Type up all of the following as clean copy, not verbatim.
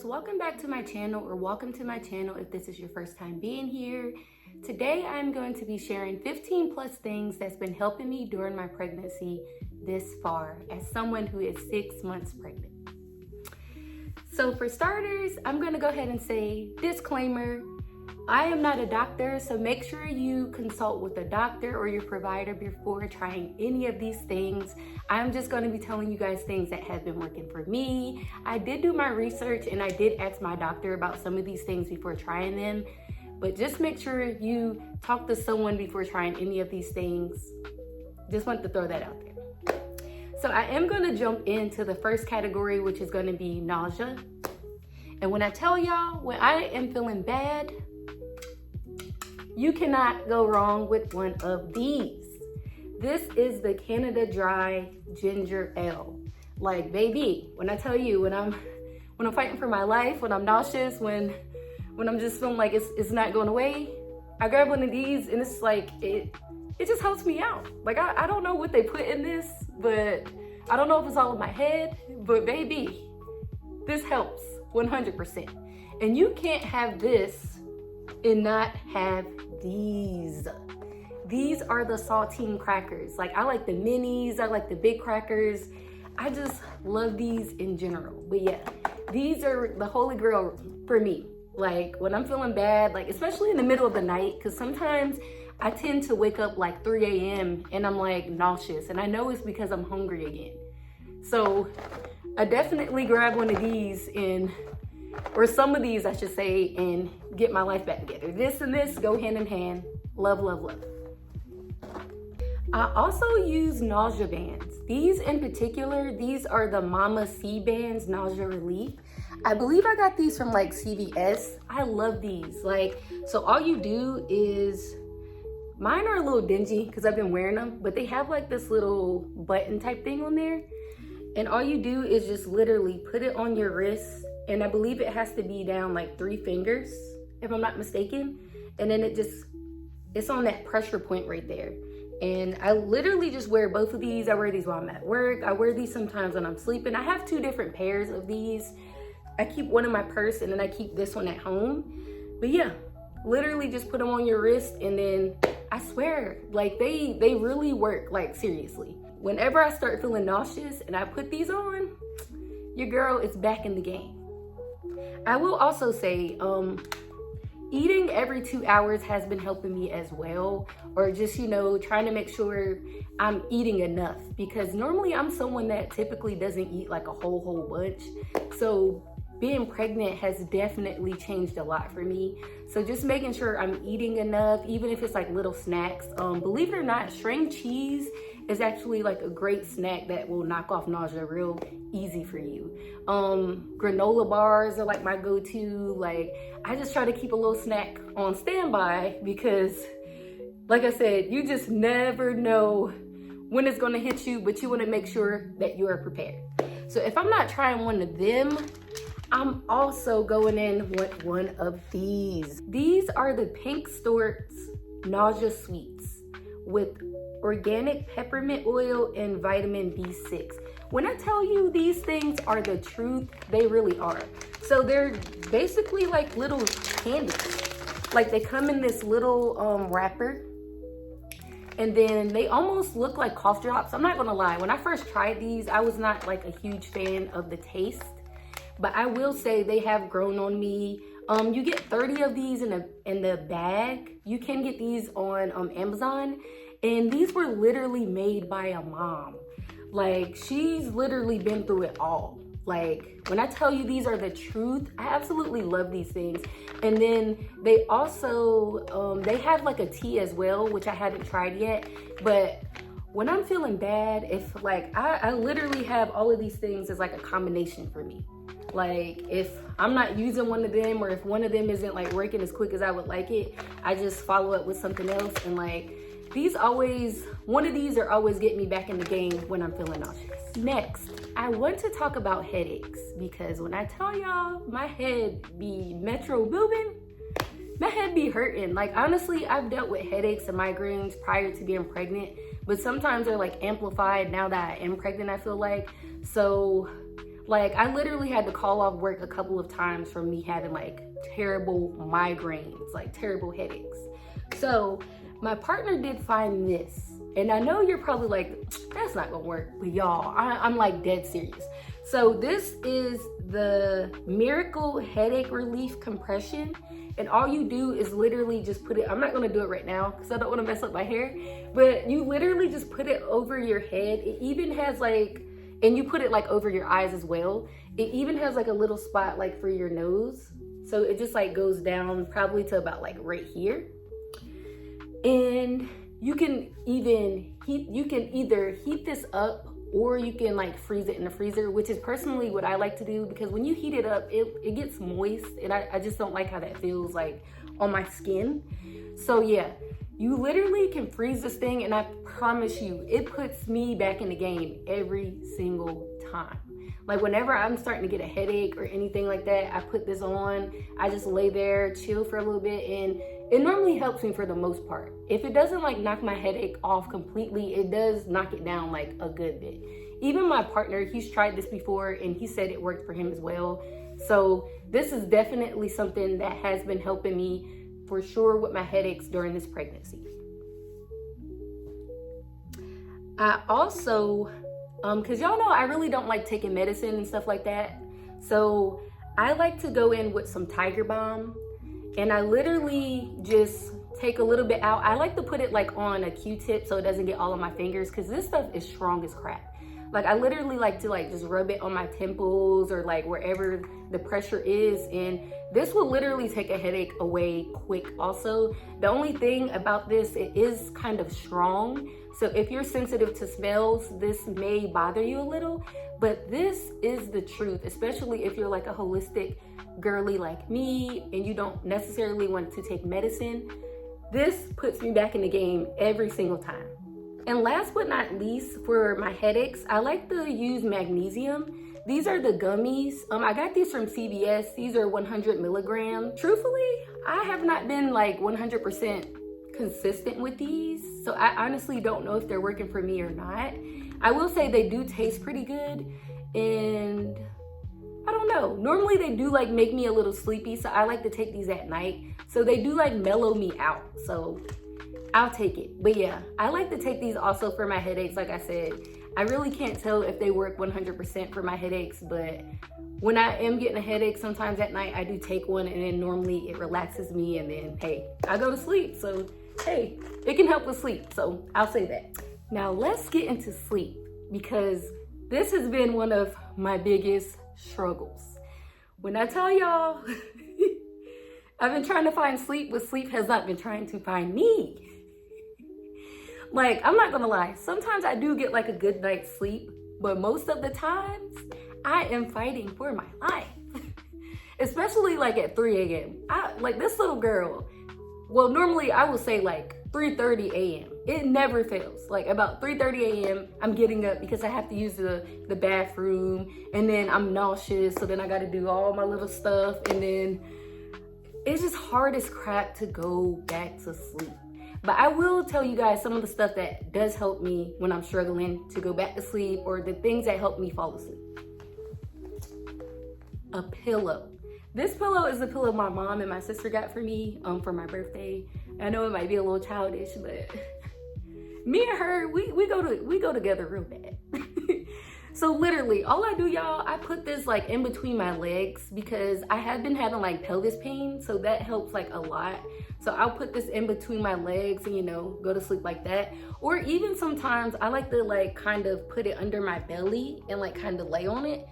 loves, welcome back to my channel, or welcome to my channel if this is your first time being here. Today I'm going to be sharing 15 plus things that's been helping me during my pregnancy this far as someone who is 6 months pregnant. So for starters, I'm going to go ahead and say disclaimer, I am not a doctor, so make sure you consult with a doctor or your provider before trying any of these things. I'm just going to be telling you guys things that have been working for me. I did do my research and I did ask my doctor about some of these things before trying them, but just make sure you talk to someone before trying any of these things. Just want to throw that out there. So I am going to jump into the first category, which is going to be nausea. And when I tell y'all, when I am feeling bad, you cannot go wrong with one of these. This is the Canada Dry Ginger Ale. Like, baby, when I tell you, when I'm fighting for my life, when I'm nauseous, when I'm just feeling like it's not going away, I grab one of these and it's like, it just helps me out. Like, I don't know what they put in this, but I don't know if it's all in my head, but baby, this helps 100%. And you can't have this and not have these. These are the saltine crackers. Like, I like the minis, I like the big crackers. I just love these in general. But yeah, these are the holy grail for me. Like, when I'm feeling bad, like especially in the middle of the night, because sometimes I tend to wake up like 3 a.m. and I'm like nauseous, and I know it's because I'm hungry again. So I definitely grab one of these or some of these I should say, and get my life back together. This and this go hand in hand. Love, love, love. I also use nausea bands. These in particular, these are the Mama C bands, nausea relief. I believe I got these from like CVS. I love these. Like, so all you do is, mine are a little dingy because I've been wearing them, but they have like this little button type thing on there. And all you do is just literally put it on your wrist. And I believe it has to be down like 3 fingers, if I'm not mistaken. And then it's on that pressure point right there. And I literally just wear both of these. I wear these while I'm at work. I wear these sometimes when I'm sleeping. I have 2 different pairs of these. I keep one in my purse and then I keep this one at home. But yeah, literally just put them on your wrist, and then I swear, like they really work, like seriously. Whenever I start feeling nauseous and I put these on, your girl is back in the game. I will also say, eating every 2 hours has been helping me as well, or just, trying to make sure I'm eating enough, because normally I'm someone that typically doesn't eat like a whole bunch. So being pregnant has definitely changed a lot for me. So just making sure I'm eating enough, even if it's like little snacks. Believe it or not, string cheese is actually like a great snack that will knock off nausea real easy for you. Granola bars are like my go-to. Like, I just try to keep a little snack on standby because, like I said, you just never know when it's gonna hit you, but you wanna make sure that you are prepared. So if I'm not trying one of them, I'm also going in with one of these. These are the Pink Stork's Nausea Sweets with organic peppermint oil and vitamin B6. When I tell you these things are the truth, they really are. So they're basically like little candies. Like, they come in this little wrapper, and then they almost look like cough drops. I'm not gonna lie, when I first tried these, I was not like a huge fan of the taste, but I will say they have grown on me. You get 30 of these in the bag. You can get these on Amazon. And these were literally made by a mom. Like, she's literally been through it all. Like, when I tell you these are the truth, I absolutely love these things. And then they also, they have like a tea as well, which I haven't tried yet. But when I'm feeling bad, if like, I literally have all of these things as like a combination for me. Like, if I'm not using one of them, or if one of them isn't like working as quick as I would like it, I just follow up with something else. And like, one of these are always getting me back in the game when I'm feeling nauseous. Next, I want to talk about headaches, because when I tell y'all my head be metro booming, my head be hurting. Like, honestly, I've dealt with headaches and migraines prior to being pregnant, but sometimes they're like amplified now that I am pregnant, I feel like. So Like, I literally had to call off work a couple of times from me having like terrible migraines, like terrible headaches. So my partner did find this, and I know you're probably like, that's not gonna work, but y'all, I'm like dead serious. So this is the Miracle Headache Relief Compression, and all you do is literally just put it, I'm not gonna do it right now because I don't wanna mess up my hair, but you literally just put it over your head. It even has like, and you put it like over your eyes as well. It even has like a little spot like for your nose. So it just like goes down probably to about like right here. And you can either heat this up, or you can like freeze it in the freezer, which is personally what I like to do, because when you heat it up, it gets moist, and I just don't like how that feels like on my skin. So yeah, you literally can freeze this thing, and I promise you, it puts me back in the game every single time. Like whenever I'm starting to get a headache or anything like that, I put this on, I just lay there, chill for a little bit, and it normally helps me for the most part. If it doesn't like knock my headache off completely, it does knock it down like a good bit. Even my partner, he's tried this before and he said it worked for him as well. So this is definitely something that has been helping me for sure with my headaches during this pregnancy. I also, cause y'all know I really don't like taking medicine and stuff like that. So I like to go in with some Tiger Balm, and I literally just take a little bit out. I like to put it like on a Q-tip so it doesn't get all on my fingers, cause this stuff is strong as crap. Like I literally like to like just rub it on my temples or like wherever the pressure is, and this will literally take a headache away quick. Also, the only thing about this, it is kind of strong. So if you're sensitive to smells, this may bother you a little, but this is the truth, especially if you're like a holistic girly like me and you don't necessarily want to take medicine. This puts me back in the game every single time. And last but not least, for my headaches, I like to use magnesium. These are the gummies. I got these from CVS. These are 100 milligrams. Truthfully, I have not been like 100% consistent with these, so I honestly don't know if they're working for me or not. I will say they do taste pretty good, and I don't know, normally they do like make me a little sleepy, so I like to take these at night, so they do like mellow me out, so I'll take it. But yeah, I like to take these also for my headaches. Like I said, I really can't tell if they work 100% for my headaches, but when I am getting a headache sometimes at night, I do take one, and then normally it relaxes me, and then hey, I go to sleep. So hey, it can help with sleep, so I'll say that. Now let's get into sleep, because this has been one of my biggest struggles. When I tell y'all, I've been trying to find sleep, but sleep has not been trying to find me. Like, I'm not gonna lie, sometimes I do get like a good night's sleep, but most of the times I am fighting for my life. Especially like at 3 a.m. Like this little girl, well, normally I will say like 3:30 a.m. It never fails. Like about 3:30 a.m. I'm getting up because I have to use the bathroom, and then I'm nauseous, so then I gotta do all my little stuff, and then it's just hard as crap to go back to sleep. But I will tell you guys some of the stuff that does help me when I'm struggling to go back to sleep, or the things that help me fall asleep. A pillow. This pillow is the pillow my mom and my sister got for me for my birthday. I know it might be a little childish, but me and her, we go together real bad. So literally, all I do, y'all, I put this like in between my legs because I have been having like pelvis pain, so that helps like a lot. So I'll put this in between my legs and, you know, go to sleep like that. Or even sometimes I like to like kind of put it under my belly and like kind of lay on it.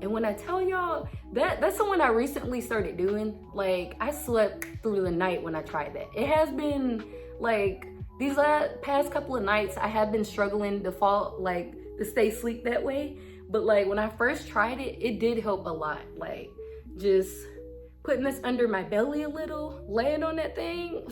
And when I tell y'all, that's something I recently started doing. Like, I slept through the night when I tried that. It has been like these past couple of nights, I have been struggling to to stay asleep that way. But like when I first tried it, it did help a lot. Like just putting this under my belly a little, laying on that thing.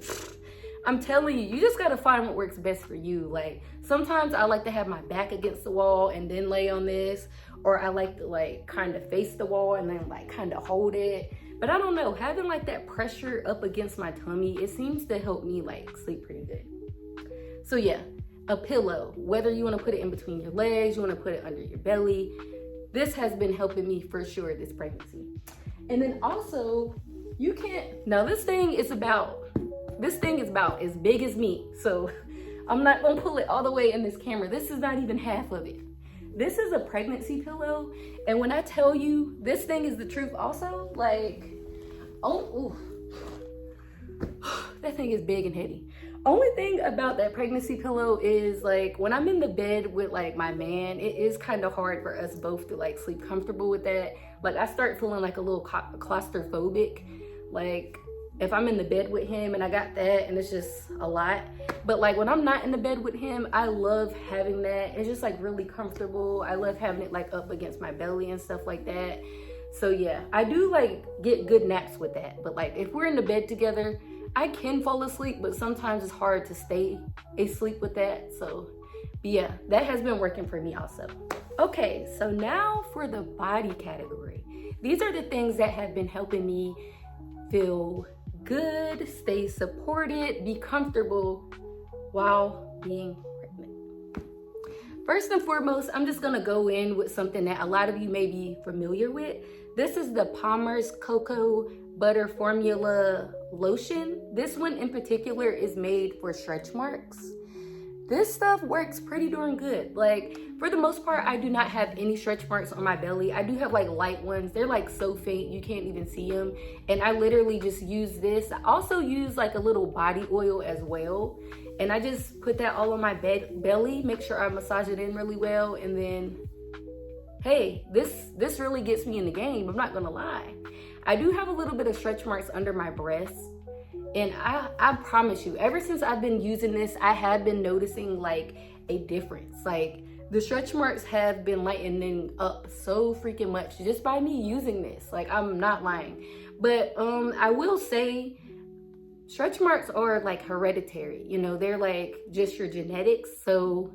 I'm telling you, you just gotta find what works best for you. Like sometimes I like to have my back against the wall and then lay on this, or I like to like kind of face the wall and then like kind of hold it. But I don't know, having like that pressure up against my tummy, it seems to help me like sleep pretty good. So yeah, a pillow, whether you want to put it in between your legs, you want to put it under your belly, this has been helping me for sure this pregnancy. And then also, you can't, now this thing is about as big as me. So I'm not gonna pull it all the way in this camera. This is not even half of it. This is a pregnancy pillow. And when I tell you this thing is the truth also, like, oh, that thing is big and heavy. Only thing about that pregnancy pillow is like when I'm in the bed with like my man, it is kind of hard for us both to like sleep comfortable with that. Like I start feeling like a little claustrophobic. Like if I'm in the bed with him and I got that and it's just a lot. But like when I'm not in the bed with him, I love having that. It's just like really comfortable. I love having it like up against my belly and stuff like that. So yeah, I do like get good naps with that. But like if we're in the bed together, I can fall asleep, but sometimes it's hard to stay asleep with that. So but yeah, that has been working for me also. Okay, so now for the body category. These are the things that have been helping me feel good, stay supported, be comfortable while being pregnant. First and foremost, I'm just gonna go in with something that a lot of you may be familiar with. This is the Palmer's Cocoa Butter Formula Lotion. This one in particular is made for stretch marks. This stuff works pretty darn good. Like for the most part, I do not have any stretch marks on my belly. I do have like light ones. They're like so faint, you can't even see them. And I literally just use this. I also use like a little body oil as well. And I just put that all on my belly, make sure I massage it in really well. And then, hey, this really gets me in the game. I'm not gonna lie. I do have a little bit of stretch marks under my breasts. And I promise you, ever since I've been using this, I have been noticing like a difference. Like the stretch marks have been lightening up so freaking much just by me using this. Like I'm not lying. But I will say stretch marks are like hereditary. You know, they're like just your genetics. So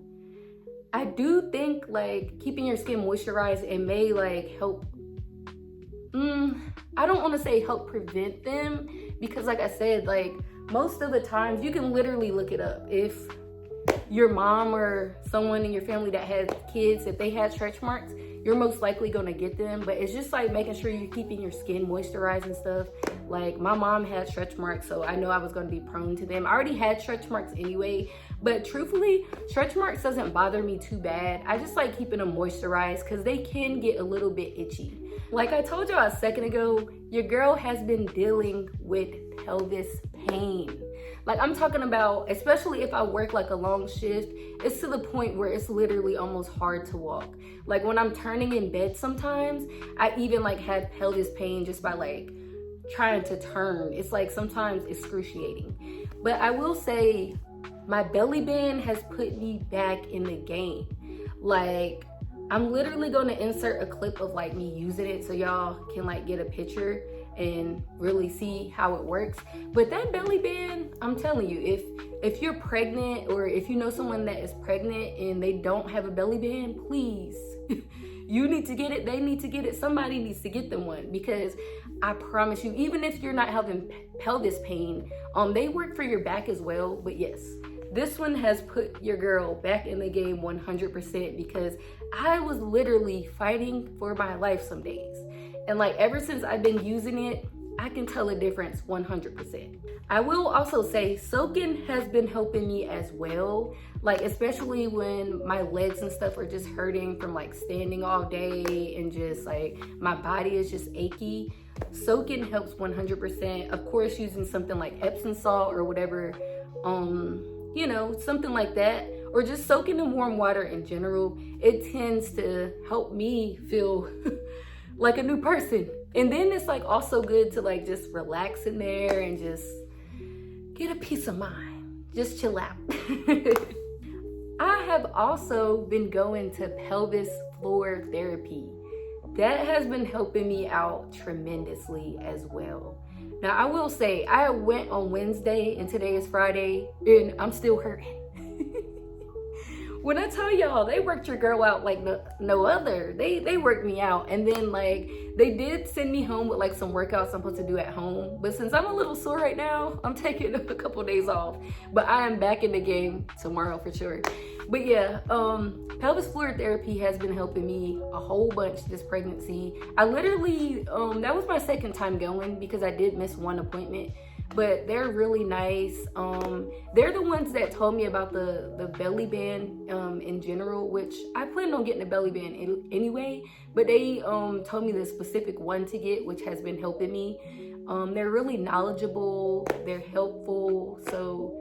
I do think like keeping your skin moisturized, it may like help. I don't want to say help prevent them, because like I said, like most of the times you can literally look it up. If your mom or someone in your family that has kids, if they had stretch marks, you're most likely going to get them. But it's just like making sure you're keeping your skin moisturized and stuff. Like my mom had stretch marks, so I know I was going to be prone to them. I already had stretch marks anyway, but truthfully, stretch marks doesn't bother me too bad. I just like keeping them moisturized because they can get a little bit itchy. Like I told y'all a second ago, your girl has been dealing with pelvis pain. Like I'm talking about, especially if I work like a long shift, it's to the point where it's literally almost hard to walk. Like when I'm turning in bed sometimes, I even like had pelvis pain just by like trying to turn. It's like sometimes excruciating. But I will say my belly band has put me back in the game. Like I'm literally going to insert a clip of like me using it so y'all can like get a picture and really see how it works. But that belly band, I'm telling you, if you're pregnant or if you know someone that is pregnant and they don't have a belly band, please, you need to get it. They need to get it. Somebody needs to get them one, because I promise you, even if you're not having pelvis pain, they work for your back as well. But yes, this one has put your girl back in the game 100%, because I was literally fighting for my life some days. And like ever since I've been using it, I can tell a difference 100%. I will also say soaking has been helping me as well. Like especially when my legs and stuff are just hurting from like standing all day and just like my body is just achy. Soaking helps 100%. Of course, using something like Epsom salt or whatever, you know, something like that, or just soaking in warm water in general, it tends to help me feel like a new person. And then it's like also good to like just relax in there and just get a peace of mind, just chill out. I have also been going to pelvis floor therapy. That has been helping me out tremendously as well. Now, I will say, I went on Wednesday and today is Friday and I'm still hurting. When I tell y'all, they worked your girl out like no other. They worked me out. And then like they did send me home with like some workouts I'm supposed to do at home. But since I'm a little sore right now, I'm taking a couple days off. But I am back in the game tomorrow for sure. But yeah, pelvis floor therapy has been helping me a whole bunch this pregnancy. I literally, that was my second time going because I did miss one appointment. But they're really nice. They're the ones that told me about the belly band in general, which I planned on getting a belly band anyway, but they told me the specific one to get, which has been helping me. They're really knowledgeable, they're helpful, so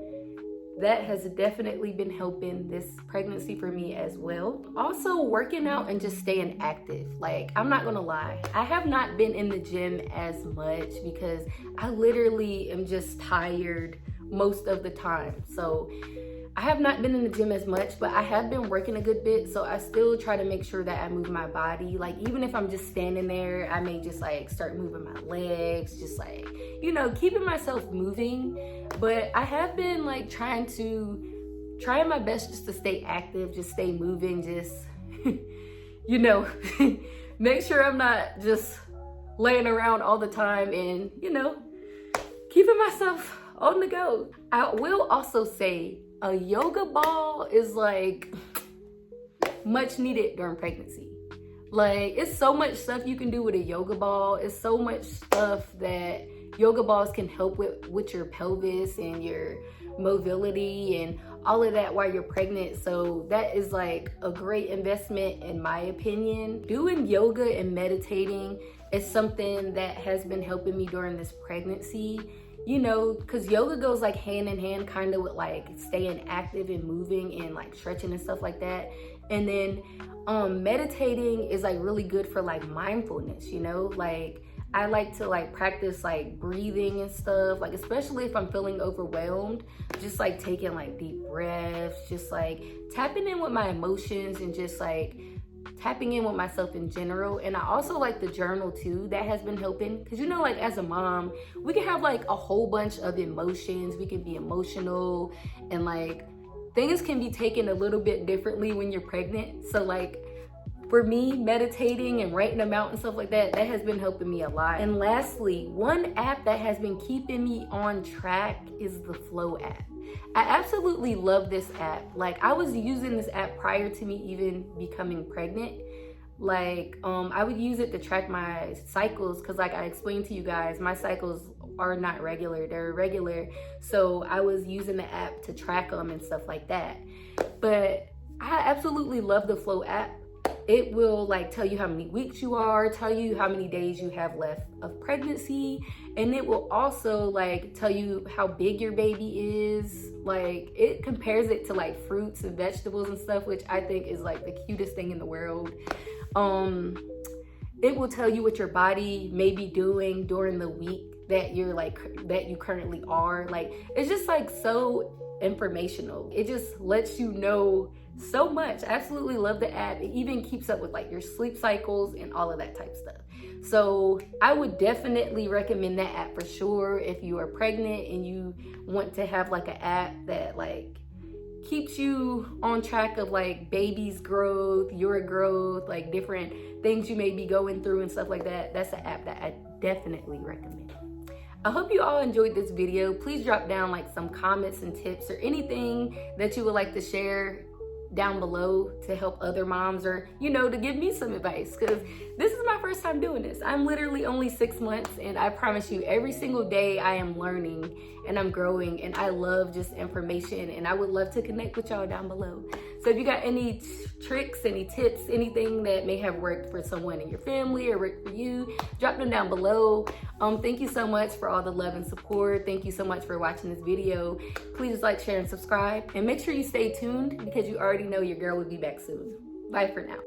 that has definitely been helping this pregnancy for me as well. Also, working out and just staying active. Like, I'm not gonna lie, I have not been in the gym as much because I literally am just tired most of the time. So I have not been in the gym as much, but I have been working a good bit. So I still try to make sure that I move my body. Like, even if I'm just standing there, I may just like start moving my legs, just like, you know, keeping myself moving. But I have been like trying my best just to stay active, just stay moving, just, you know, make sure I'm not just laying around all the time and, you know, keeping myself on the go. I will also say a yoga ball is like much needed during pregnancy. Like, it's so much stuff you can do with a yoga ball. It's so much stuff that yoga balls can help with your pelvis and your mobility and all of that while you're pregnant. So that is like a great investment in my opinion. Doing yoga and meditating is something that has been helping me during this pregnancy. You know, because yoga goes like hand in hand kind of with like staying active and moving and like stretching and stuff like that. And then meditating is like really good for like mindfulness, you know, like I like to like practice like breathing and stuff, like especially if I'm feeling overwhelmed, just like taking like deep breaths, just like tapping in with my emotions and just like tapping in with myself in general. And I also like the journal too. That has been helping because, you know, like as a mom, we can have like a whole bunch of emotions. We can be emotional and like things can be taken a little bit differently when you're pregnant. So like for me, meditating and writing them out and stuff like that, that has been helping me a lot. And lastly, one app that has been keeping me on track is the Flow app. I absolutely love this app. Like, I was using this app prior to me even becoming pregnant. Like, I would use it to track my cycles because like I explained to you guys, my cycles are not regular, they're irregular. So I was using the app to track them and stuff like that. But I absolutely love the Flow app. It will like tell you how many weeks you are, tell you how many days you have left of pregnancy, and it will also like tell you how big your baby is. Like, it compares it to like fruits and vegetables and stuff, which I think is like the cutest thing in the world. It will tell you what your body may be doing during the week that you're like, that you currently are. Like, it's just like so informational. It just lets you know so much. I absolutely love the app. It even keeps up with like your sleep cycles and all of that type stuff. So I would definitely recommend that app for sure if you are pregnant and you want to have like an app that like keeps you on track of like baby's growth, your growth, like different things you may be going through and stuff like that. That's an app that I definitely recommend. I hope you all enjoyed this video. Please drop down like some comments and tips or anything that you would like to share down below to help other moms, or, you know, to give me some advice, because this is my first time doing this. I'm literally only 6 months, and I promise you every single day I am learning and I'm growing, and I love just information, and I would love to connect with y'all down below. So if you got any tricks, any tips, anything that may have worked for someone in your family or worked for you, drop them down below. Thank you so much for all the love and support. Thank you so much for watching this video. Please like, share, and subscribe, and make sure you stay tuned because you already know your girl will be back soon. Bye for now.